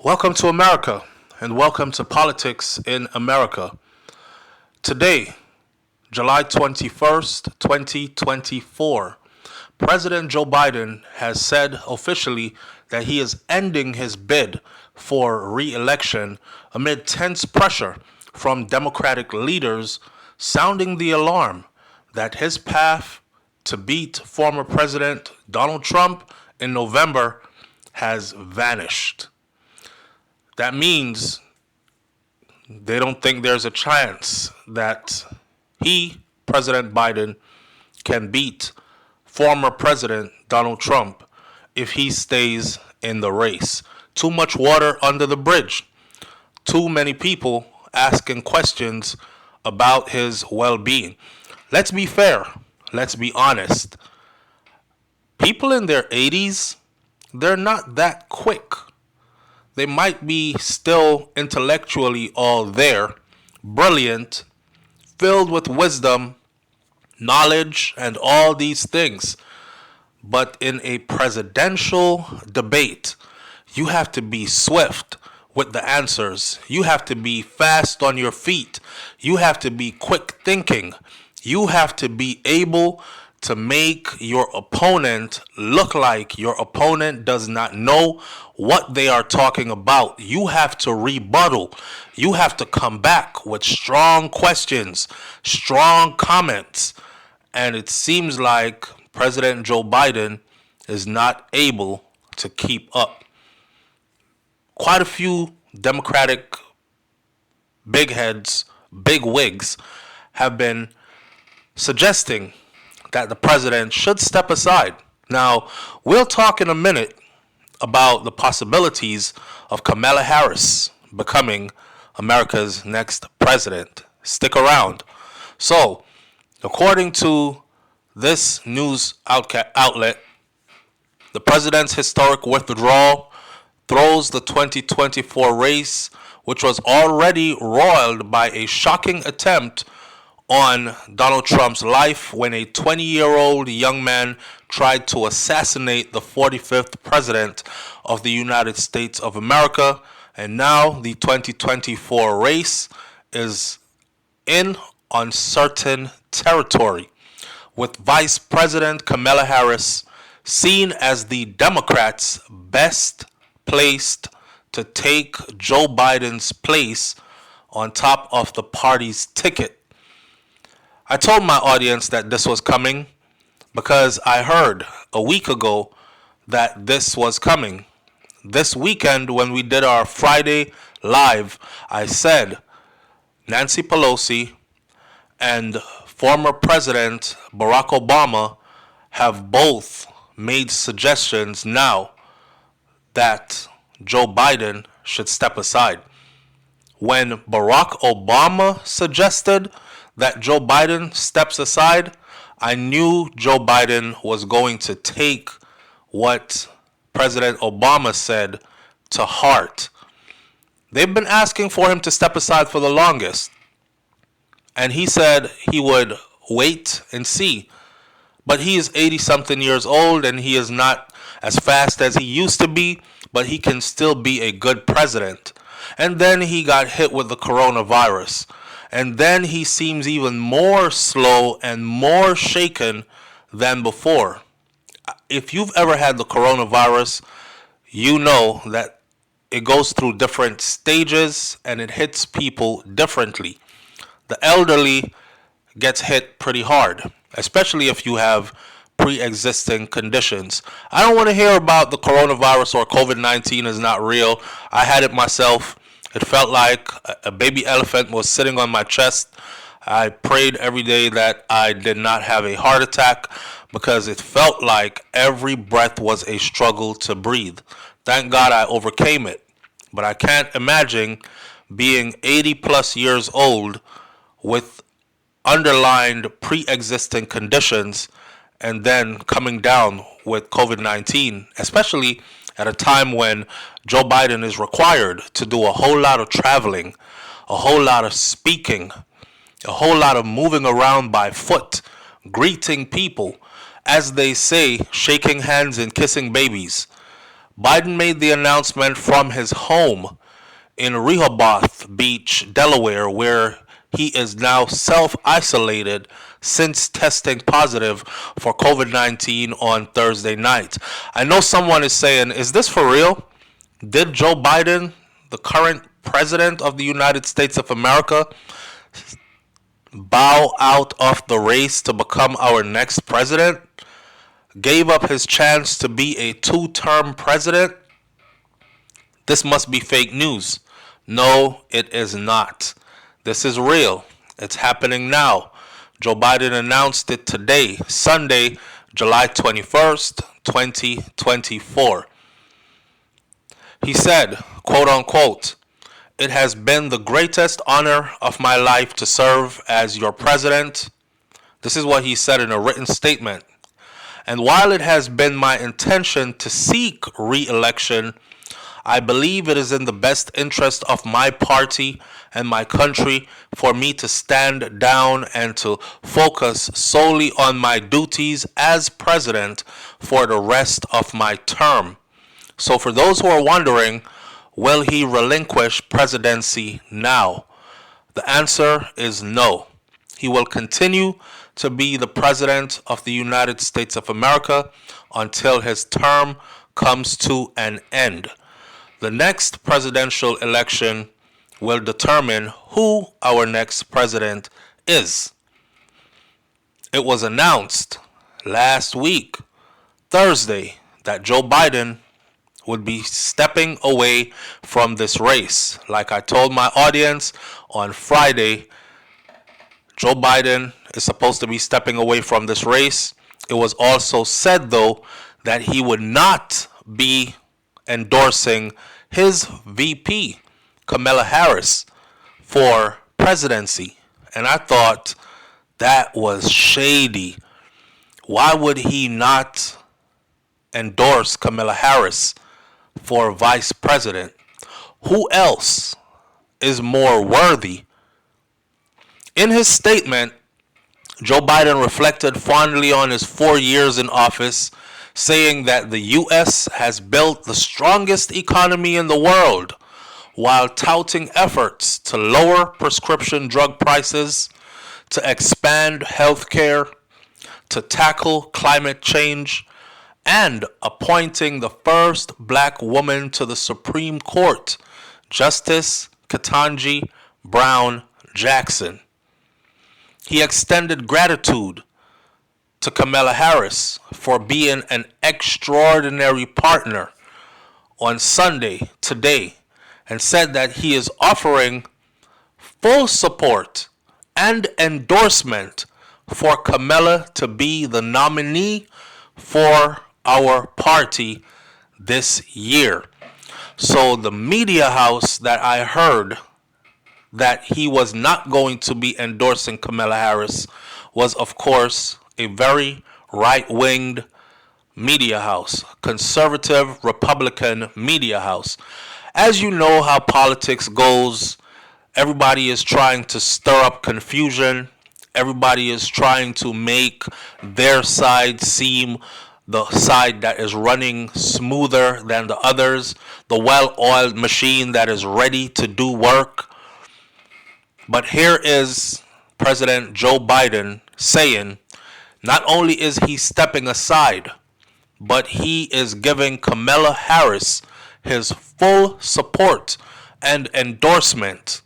Welcome to America, and welcome to Politics in America. Today, July 21st, 2024, President Joe Biden has said officially that he is ending his bid for re-election amid tense pressure from Democratic leaders sounding the alarm that his path to beat former President Donald Trump in November has vanished. That means they don't think there's a chance that he, President Biden, can beat former President Donald Trump if he stays in the race. Too much water under the bridge. Too many people asking questions about his well-being. Let's be fair. Let's be honest. People in their 80s, they're not that quick. They might be still intellectually all there, brilliant, filled with wisdom, knowledge, and all these things. But in a presidential debate, you have to be swift with the answers. You have to be fast on your feet. You have to be quick thinking. You have to be able to make your opponent look like your opponent does not know what they are talking about. You have to rebuttal. You have to come back with strong questions, strong comments. And it seems like President Joe Biden is not able to keep up. Quite a few Democratic big heads, big wigs, have been suggesting that the president should step aside. Now, we'll talk in a minute about the possibilities of Kamala Harris becoming America's next president. Stick around. So, according to this news outlet, the president's historic withdrawal throws the 2024 race, which was already roiled by a shocking attempt on Donald Trump's life when a 20-year-old young man tried to assassinate the 45th president of the United States of America. And now the 2024 race is in uncertain territory, with Vice President Kamala Harris seen as the Democrats' best placed to take Joe Biden's place on top of the party's ticket. I told my audience that this was coming because I heard a week ago that this was coming. This weekend, when we did our Friday live, I said Nancy Pelosi and former President Barack Obama have both made suggestions now that Joe Biden should step aside. When Barack Obama suggested that Joe Biden steps aside, I knew Joe Biden was going to take what President Obama said to heart. They've been asking for him to step aside for the longest. And he said he would wait and see. But he is 80-something years old, and he is not as fast as he used to be, but he can still be a good president. And then he got hit with the coronavirus. And then he seems even more slow and more shaken than before. If you've ever had the coronavirus, you know that it goes through different stages and it hits people differently. The elderly gets hit pretty hard, especially if you have pre-existing conditions. I don't want to hear about the coronavirus or COVID-19 is not real. I had it myself. It felt like a baby elephant was sitting on my chest. I prayed every day that I did not have a heart attack because it felt like every breath was a struggle to breathe. Thank God I overcame it. But I can't imagine being 80 plus years old with underlined pre-existing conditions and then coming down with COVID-19, especially at a time when Joe Biden is required to do a whole lot of traveling, a whole lot of speaking, a whole lot of moving around by foot, greeting people, as they say, shaking hands and kissing babies. Biden made the announcement from his home in Rehoboth Beach, Delaware, where he is now self-isolated since testing positive for COVID-19 on Thursday night. I know someone is saying, is this for real? Did Joe Biden, the current president of the United States of America, bow out of the race to become our next president? Gave up his chance to be a two-term president? This must be fake news. No, it is not. This is real. It's happening now. Joe Biden announced it today, Sunday, July 21st, 2024. He said, quote unquote, "It has been the greatest honor of my life to serve as your president." This is what he said in a written statement. "And while it has been my intention to seek re-election, I believe it is in the best interest of my party and my country for me to stand down and to focus solely on my duties as president for the rest of my term." So for those who are wondering, will he relinquish presidency now? The answer is no. He will continue to be the president of the United States of America until his term comes to an end. The next presidential election will determine who our next president is. It was announced last week, Thursday, that Joe Biden would be stepping away from this race. Like I told my audience on Friday, Joe Biden is supposed to be stepping away from this race. It was also said, though, that he would not be endorsing his VP, Kamala Harris, for presidency. And I thought that was shady. Why would he not endorse Kamala Harris for vice president? Who else is more worthy? In his statement, Joe Biden reflected fondly on his 4 years in office, saying that the U.S. has built the strongest economy in the world, while touting efforts to lower prescription drug prices, to expand health care, to tackle climate change, and appointing the first black woman to the Supreme Court, Justice Ketanji Brown Jackson. He extended gratitude to Kamala Harris for being an extraordinary partner on Sunday, today, and said that he is offering full support and endorsement for Kamala to be the nominee for our party this year. So the media house that I heard that he was not going to be endorsing Kamala Harris was, of course, a very right-winged media house, conservative Republican media house. As you know how politics goes, everybody is trying to stir up confusion. Everybody is trying to make their side seem the side that is running smoother than the others, the well-oiled machine that is ready to do work. But here is President Joe Biden saying not only is he stepping aside, but he is giving Kamala Harris his full support and endorsement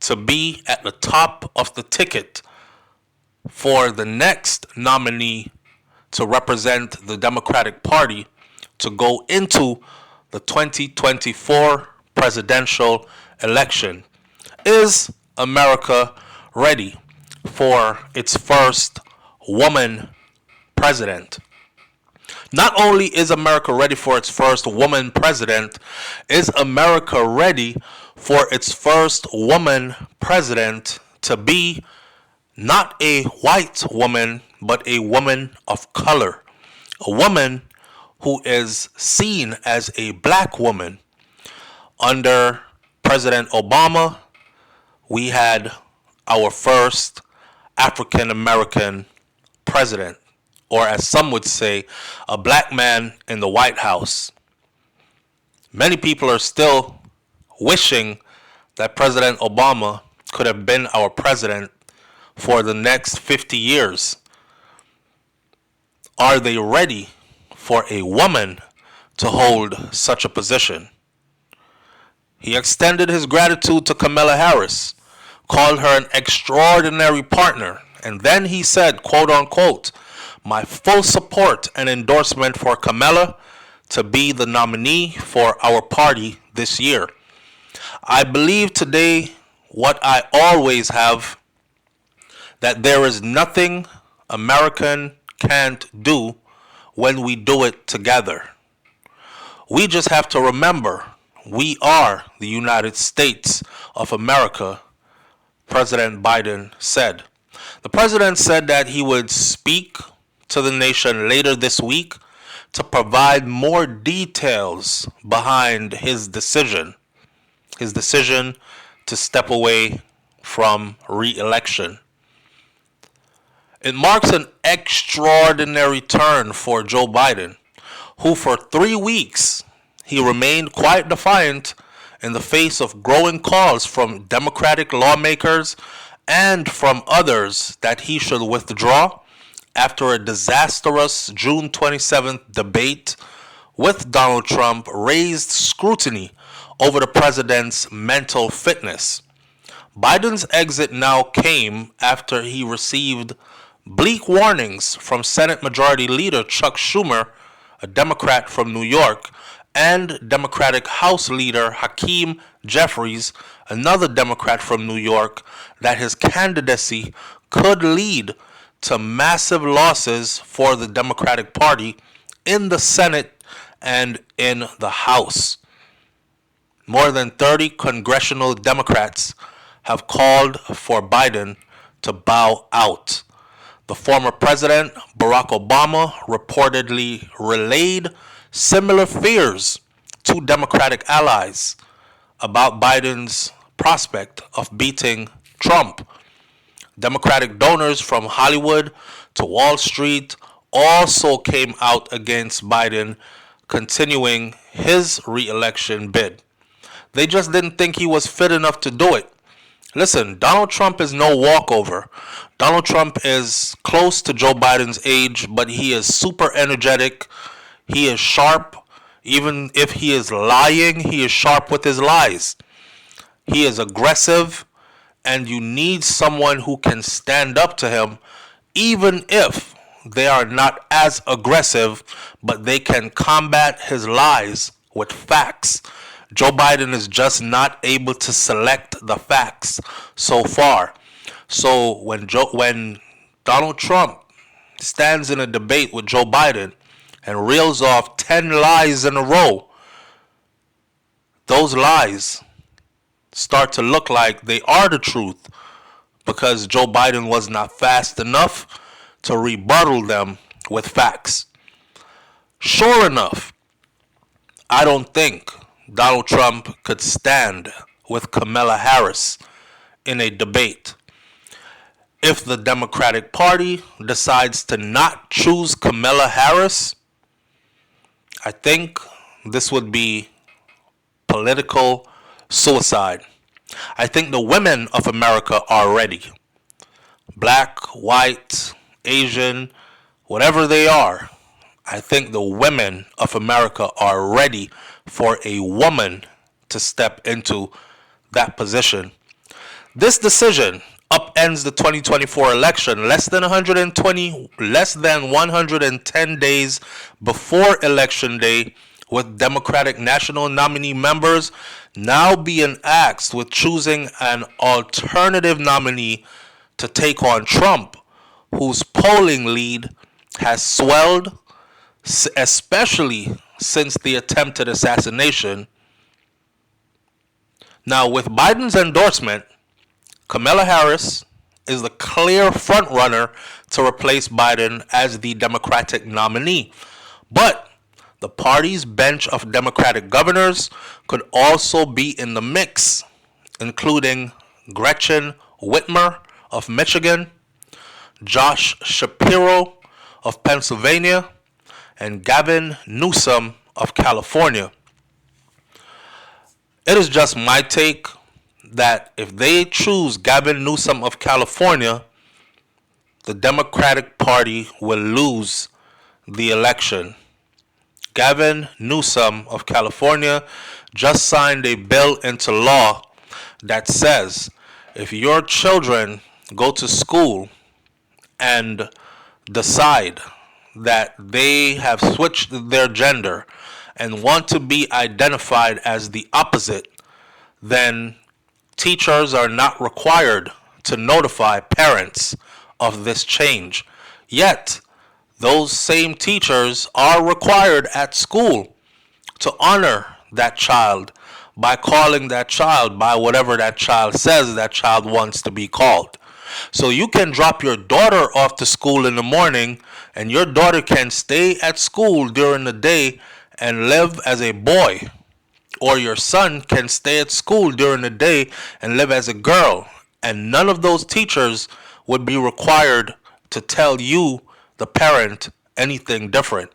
to be at the top of the ticket for the next nominee to represent the Democratic Party to go into the 2024 presidential election. Is America ready for its first woman president? Not only is America ready for its first woman president, is America ready for its first woman president to be not a white woman, but a woman of color. A woman who is seen as a black woman. Under President Obama, we had our first African American president, or as some would say, a black man in the White House. Many people are still wishing that President Obama could have been our president for the next 50 years. Are they ready for a woman to hold such a position? He extended his gratitude to Kamala Harris, called her an extraordinary partner, and then he said, quote unquote, my full support and endorsement for Kamala to be the nominee for our party this year. I believe today what I always have, that there is nothing American can't do when we do it together. We just have to remember we are the United States of America, President Biden said. The president said that he would speak to the nation later this week to provide more details behind his decision to step away from re-election. It marks an extraordinary turn for Joe Biden, who for 3 weeks he remained quite defiant in the face of growing calls from Democratic lawmakers and from others that he should withdraw after a disastrous June 27th debate with Donald Trump raised scrutiny over the president's mental fitness. Biden's exit now came after he received bleak warnings from Senate Majority Leader Chuck Schumer, a Democrat from New York, and Democratic House Leader Hakeem Jeffries, another Democrat from New York, that his candidacy could lead to massive losses for the Democratic Party in the Senate and in the House. More than 30 congressional Democrats have called for Biden to bow out. The former president, Barack Obama, reportedly relayed similar fears to Democratic allies about Biden's prospect of beating Trump. Democratic donors from Hollywood to Wall Street also came out against Biden continuing his re-election bid. They just didn't think he was fit enough to do it. Listen, Donald Trump is no walkover. Donald Trump is close to Joe Biden's age, but he is super energetic. He is sharp. Even if he is lying, he is sharp with his lies. He is aggressive, and you need someone who can stand up to him, even if they are not as aggressive, but they can combat his lies with facts. Joe Biden is just not able to select the facts so far. So when Donald Trump stands in a debate with Joe Biden and reels off 10 lies in a row, those lies start to look like they are the truth because Joe Biden was not fast enough to rebuttal them with facts. Sure enough, I don't think Donald Trump could stand with Kamala Harris in a debate. If the Democratic Party decides to not choose Kamala Harris, I think this would be political suicide. I think the women of America are ready. Black, white, Asian, whatever they are, I think the women of America are ready for a woman to step into that position. This decision upends the 2024 election less than 110 days before Election Day, with Democratic national nominee members now being axed with choosing an alternative nominee to take on Trump, whose polling lead has swelled, especially since the attempted assassination. Now, with Biden's endorsement, Kamala Harris is the clear frontrunner to replace Biden as the Democratic nominee. But the party's bench of Democratic governors could also be in the mix, including Gretchen Whitmer of Michigan, Josh Shapiro of Pennsylvania, and Gavin Newsom of California. It is just my take that if they choose Gavin Newsom of California, the Democratic Party will lose the election. Gavin Newsom of California just signed a bill into law that says if your children go to school and decide that they have switched their gender and want to be identified as the opposite, then teachers are not required to notify parents of this change. Yet, those same teachers are required at school to honor that child by calling that child by whatever that child says that child wants to be called. So you can drop your daughter off to school in the morning, and your daughter can stay at school during the day and live as a boy. Or your son can stay at school during the day and live as a girl. And none of those teachers would be required to tell you, the parent, anything different.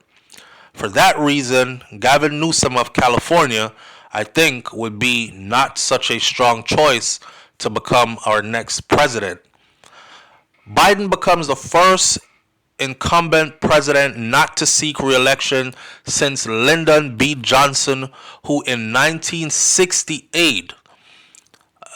For that reason, Gavin Newsom of California, I think, would be not such a strong choice to become our next president. Biden becomes the first incumbent president not to seek re-election since Lyndon B. Johnson, who in 1968,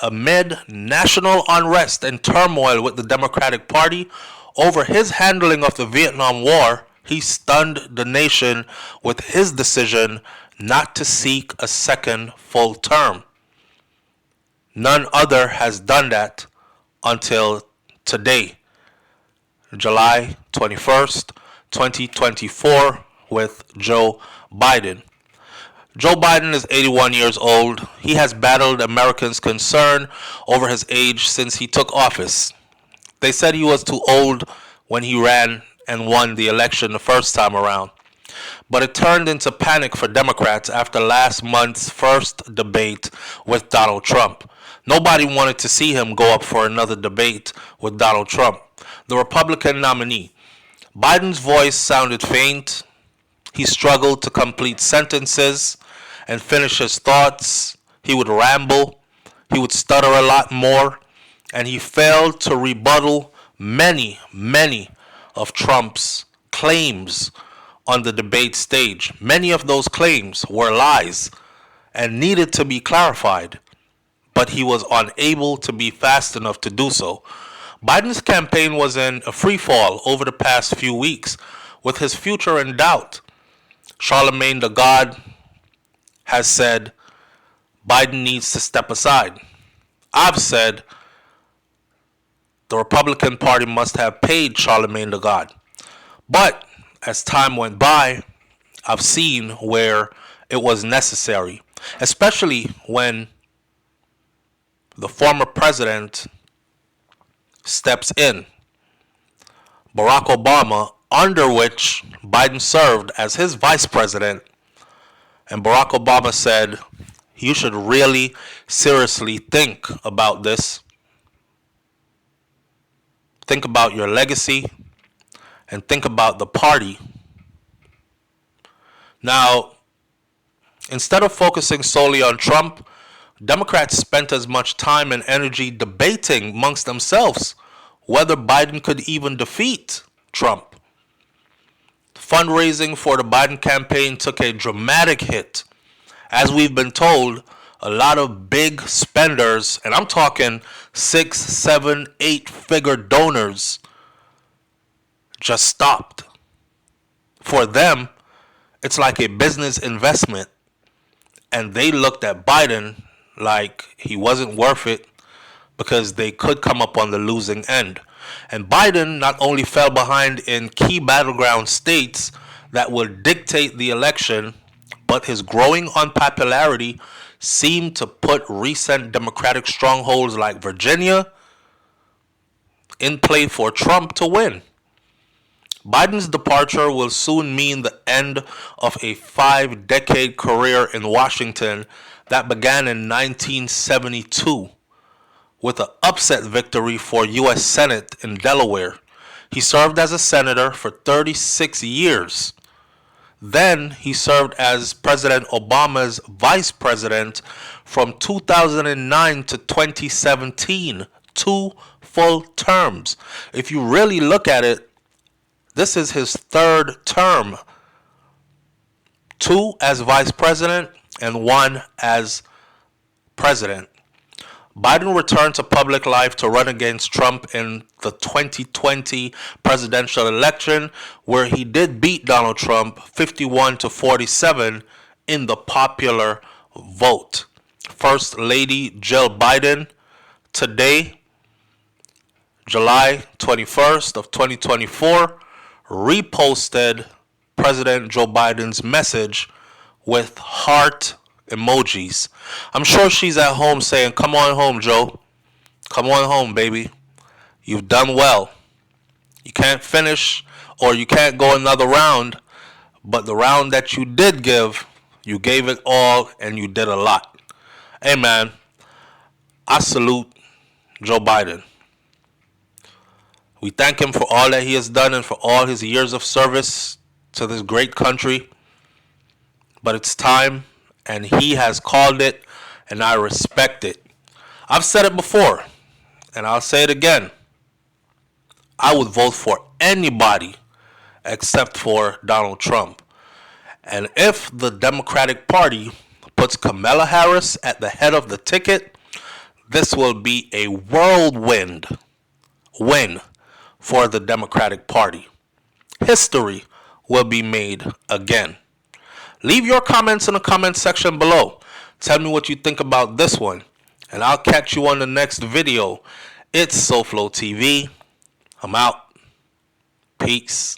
amid national unrest and turmoil with the Democratic Party over his handling of the Vietnam War, he stunned the nation with his decision not to seek a second full term. None other has done that until today, July 21st, 2024, with Joe Biden. Joe Biden is 81 years old. He has battled Americans' concern over his age since he took office. They said he was too old when he ran and won the election the first time around. But it turned into panic for Democrats after last month's first debate with Donald Trump. Nobody wanted to see him go up for another debate with Donald Trump, the Republican nominee. Biden's voice sounded faint. He struggled to complete sentences and finish his thoughts. He would ramble. He would stutter a lot more. And he failed to rebuttal many of Trump's claims on the debate stage. Many of those claims were lies and needed to be clarified, but he was unable to be fast enough to do so. Biden's campaign was in a free fall over the past few weeks, with his future in doubt. Charlemagne the God has said Biden needs to step aside. I've said the Republican Party must have paid Charlemagne the God. But as time went by, I've seen where it was necessary, especially when the former president steps in. Barack Obama, under which Biden served as his vice president, and Barack Obama said, you should really seriously think about this. Think about your legacy and think about the party. Now, instead of focusing solely on Trump, Democrats spent as much time and energy debating amongst themselves whether Biden could even defeat Trump. Fundraising for the Biden campaign took a dramatic hit. As we've been told, a lot of big spenders, and I'm talking 6, 7, 8-figure donors, just stopped. For them, it's like a business investment, and they looked at Biden like he wasn't worth it because they could come up on the losing end. And Biden not only fell behind in key battleground states that will dictate the election, but his growing unpopularity seemed to put recent Democratic strongholds like Virginia in play for Trump to win. Biden's departure will soon mean the end of a 5-decade career in Washington that began in 1972 with an upset victory for U.S. Senate in Delaware. He served as a senator for 36 years. Then he served as President Obama's vice president from 2009 to 2017, 2 full terms. If you really look at it, this is his third term. 2 as vice president and 1 as president. Biden returned to public life to run against Trump in the 2020 presidential election, where he did beat Donald Trump 51 to 47 in the popular vote. First Lady Jill Biden today, July 21st of 2024, reposted President Joe Biden's message with heart emojis. I'm sure she's at home saying, "Come on home, Joe. Come on home, baby. You've done well. You can't finish or you can't go another round, but the round that you did give, you gave it all and you did a lot." Hey, man, I salute Joe Biden. We thank him for all that he has done and for all his years of service to this great country. But it's time, and he has called it, and I respect it. I've said it before, and I'll say it again. I would vote for anybody except for Donald Trump. And if the Democratic Party puts Kamala Harris at the head of the ticket, this will be a whirlwind win for the Democratic Party. History will be made again. Leave your comments in the comment section below. Tell me what you think about this one, and I'll catch you on the next video. It's SouFLoTV. I'm out. Peace.